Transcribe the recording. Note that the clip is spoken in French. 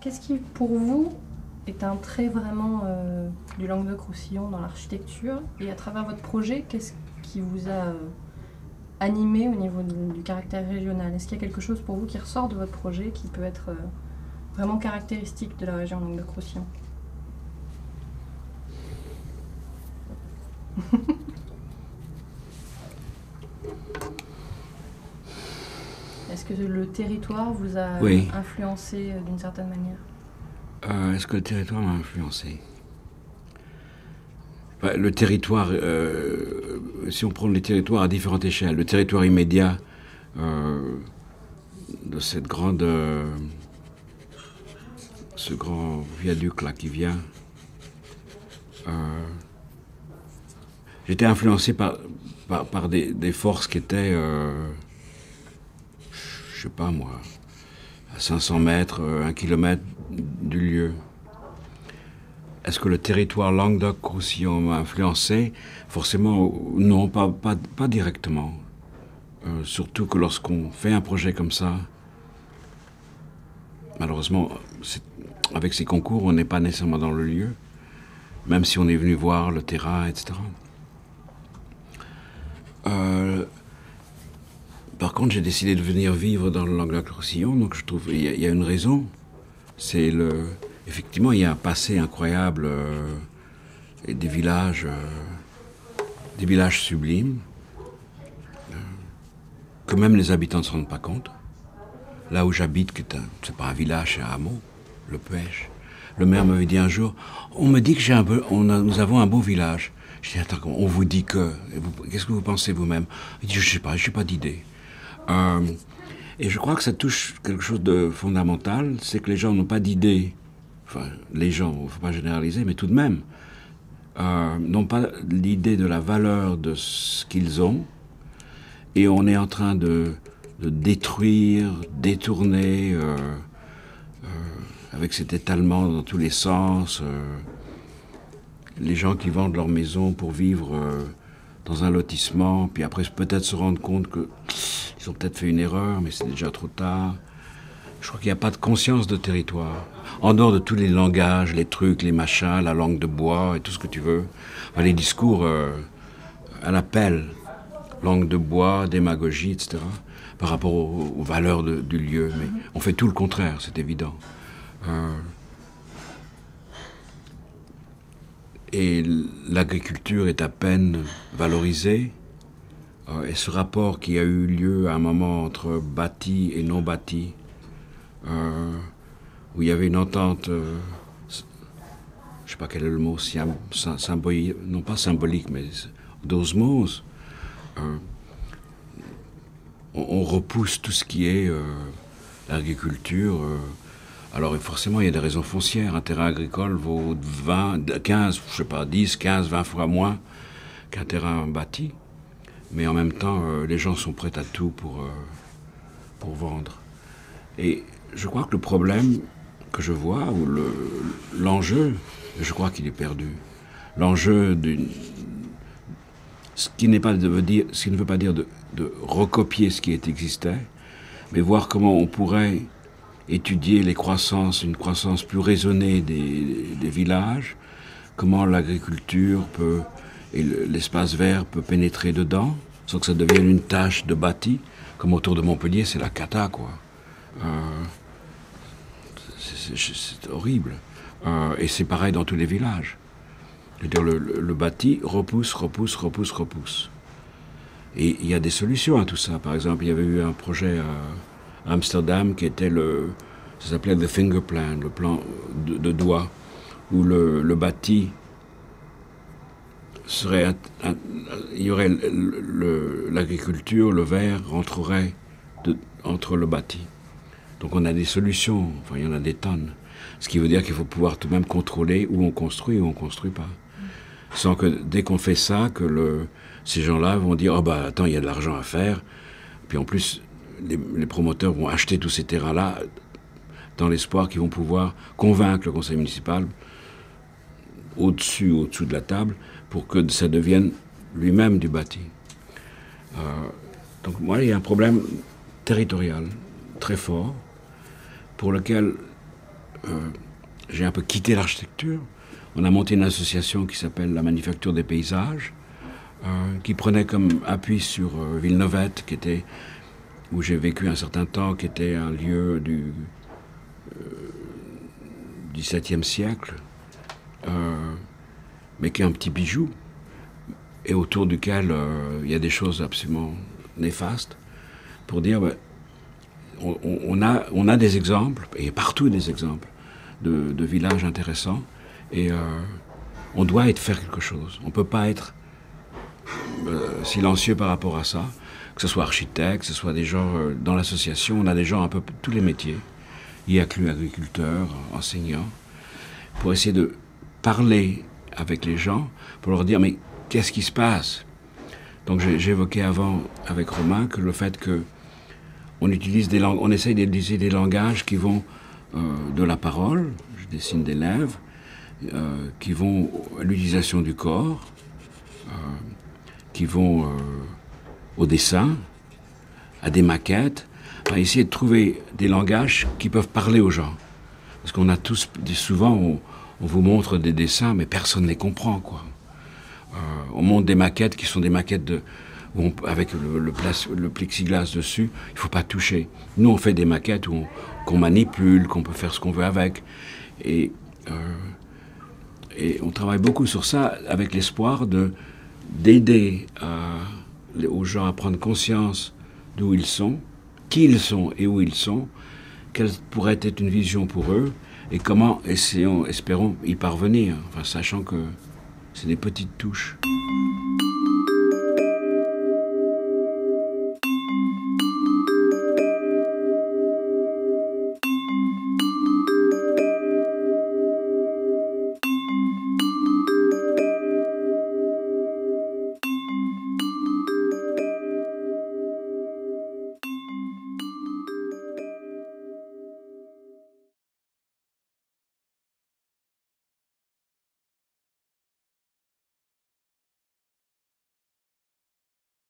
Qu'est-ce qui, pour vous, est un trait vraiment du Languedoc-Roussillon dans l'architecture? Et à travers votre projet, qu'est-ce qui vous a animé au niveau du caractère régional? Est-ce qu'il y a quelque chose pour vous qui ressort de votre projet qui peut être vraiment caractéristique de la région Languedoc-Roussillon? Est-ce que le territoire vous a Oui. influencé d'une certaine manière? Est-ce que le territoire m'a influencé? Le territoire, si on prend les territoires à différentes échelles, le territoire immédiat de cette grande, ce grand viaduc là qui vient, j'étais influencé par des forces qui étaient, je sais pas moi, à 500 mètres, 1 kilomètre du lieu. Est-ce que le territoire Languedoc-Roussillon m'a influencé? Forcément, non, pas directement. Surtout que lorsqu'on fait un projet comme ça, malheureusement, avec ces concours, on n'est pas nécessairement dans le lieu, même si on est venu voir le terrain, etc. Par contre, j'ai décidé de venir vivre dans le Languedoc-Roussillon, donc je trouve il y a une raison. C'est effectivement, il y a un passé incroyable et des villages sublimes que même les habitants ne se rendent pas compte. Là où j'habite, c'est pas un village, c'est un hameau, le Pêche. Le maire m'avait dit un jour, on me dit que nous avons un beau village. Je dis, attends, on vous dit que, qu'est-ce que vous pensez vous-même? Il dit, je sais pas d'idée. Et je crois que ça touche quelque chose de fondamental, c'est que les gens n'ont pas d'idée. Enfin, les gens, il ne faut pas généraliser, mais tout de même, n'ont pas l'idée de la valeur de ce qu'ils ont, et on est en train de détruire, détourner, avec cet étalement dans tous les sens, les gens qui vendent leur maison pour vivre dans un lotissement, puis après peut-être se rendre compte qu'ils ont peut-être fait une erreur, mais c'est déjà trop tard. Je crois qu'il n'y a pas de conscience de territoire. En dehors de tous les langages, les trucs, les machins, la langue de bois et tout ce que tu veux. Enfin, les discours à l'appel, langue de bois, démagogie, etc. Par rapport aux valeurs du lieu. Mais on fait tout le contraire, c'est évident. Et l'agriculture est à peine valorisée. Et ce rapport qui a eu lieu à un moment entre bâti et non bâti, où il y avait une entente, je ne sais pas quel est le mot, symbolique, non pas symbolique, mais d'osmose. On repousse tout ce qui est l'agriculture. Alors forcément, il y a des raisons foncières. Un terrain agricole vaut 15, je sais pas, 10, 15, 20 fois moins qu'un terrain bâti. Mais en même temps, les gens sont prêts à tout pour vendre. Et je crois que le problème que je vois, ou l'enjeu, je crois qu'il est perdu. L'enjeu ce qui ne veut pas dire de recopier ce qui existait, mais voir comment on pourrait étudier une croissance plus raisonnée des villages, comment l'agriculture et l'espace vert peut pénétrer dedans, sans que ça devienne une tâche de bâti, comme autour de Montpellier, c'est la cata, quoi. C'est horrible. Et c'est pareil dans tous les villages. C'est-à-dire le bâti repousse. Et il y a des solutions à tout ça. Par exemple, il y avait eu un projet à Amsterdam qui était ça s'appelait the finger plan, le plan de doigt, où le bâti il y aurait l'agriculture, le vert rentrerait entre le bâti. Donc on a des solutions, enfin il y en a des tonnes. Ce qui veut dire qu'il faut pouvoir tout de même contrôler où on construit pas. Sans que dès qu'on fait ça, ces gens-là vont dire « Oh bah attends, il y a de l'argent à faire ». Puis en plus, les promoteurs vont acheter tous ces terrains-là dans l'espoir qu'ils vont pouvoir convaincre le conseil municipal au-dessous de la table pour que ça devienne lui-même du bâti. Donc moi, il y a un problème territorial très fort pour lequel j'ai un peu quitté l'architecture. On a monté une association qui s'appelle la Manufacture des Paysages, qui prenait comme appui sur Villeneuve, où j'ai vécu un certain temps, qui était un lieu du XVIIe siècle, mais qui est un petit bijou, et autour duquel il y a des choses absolument néfastes, pour dire, on a des exemples, et partout des exemples, de villages intéressants, et on doit faire quelque chose. On ne peut pas être silencieux par rapport à ça, que ce soit architecte, que ce soit des gens dans l'association, on a des gens un peu tous les métiers, y inclus agriculteurs, enseignants, pour essayer de parler avec les gens, pour leur dire, mais qu'est-ce qui se passe? Donc j'évoquais avant avec Romain que le fait que on essaye d'utiliser des langages qui vont de la parole, je dessine des lèvres, qui vont à l'utilisation du corps, qui vont au dessin, à des maquettes, à essayer de trouver des langages qui peuvent parler aux gens. Parce qu'on a tous, souvent, on vous montre des dessins, mais personne ne les comprend, quoi. On montre des maquettes qui sont des maquettes avec le plexiglas dessus, il ne faut pas toucher. Nous, on fait des maquettes qu'on manipule, qu'on peut faire ce qu'on veut avec. Et on travaille beaucoup sur ça avec l'espoir d'aider aux gens à prendre conscience d'où ils sont, qui ils sont et où ils sont, quelle pourrait être une vision pour eux, et comment, espérons y parvenir, enfin, sachant que c'est des petites touches.